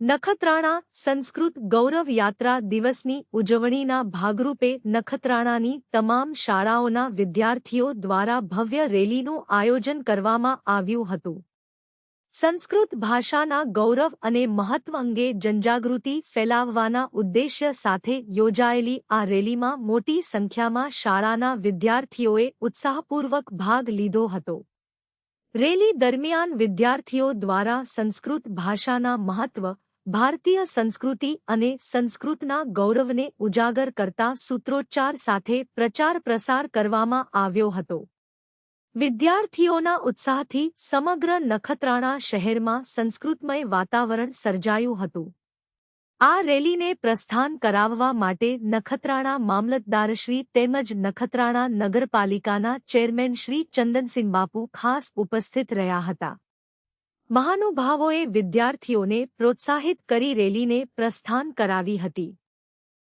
નખત્રાણા સંસ્કૃત ગૌરવ યાત્રા દિવસની ઉજવણીના ભાગરૂપે નખત્રાણાની તમામ શાળાઓના વિદ્યાર્થીઓ દ્વારા ભવ્ય રેલીનું આયોજન કરવામાં આવ્યું હતું. સંસ્કૃત ભાષાના ગૌરવ અને મહત્વ અંગે જનજાગૃતિ ફેલાવવાના ઉદ્દેશ્ય સાથે યોજાયેલી આ રેલીમાં મોટી સંખ્યામાં શાળાના વિદ્યાર્થીઓએ ઉત્સાહપૂર્વક ભાગ લીધો હતો. રેલી દરમિયાન વિદ્યાર્થીઓ દ્વારા સંસ્કૃત ભાષાના મહત્વ, ભારતીય સંસ્કૃતિ અને સંસ્કૃતના ગૌરવને ઉજાગર કરતા સૂત્રોચ્ચાર સાથે પ્રચાર પ્રસાર કરવામાં આવ્યો હતો. વિદ્યાર્થીઓના ઉત્સાહથી સમગ્ર નખત્રાણા શહેરમાં સંસ્કૃતમય વાતાવરણ સર્જાયું હતું. આ રેલીને પ્રસ્થાન કરાવવા માટે નખત્રાણા મામલતદારશ્રી તેમજ નખત્રાણા નગરપાલિકાના ચેરમેન શ્રી ચંદનસિંહ બાપુ ખાસ ઉપસ્થિત રહ્યા હતા. મહાનુભાવોએ વિદ્યાર્થીઓને પ્રોત્સાહિત કરી રેલીને પ્રસ્થાન કરાવી હતી.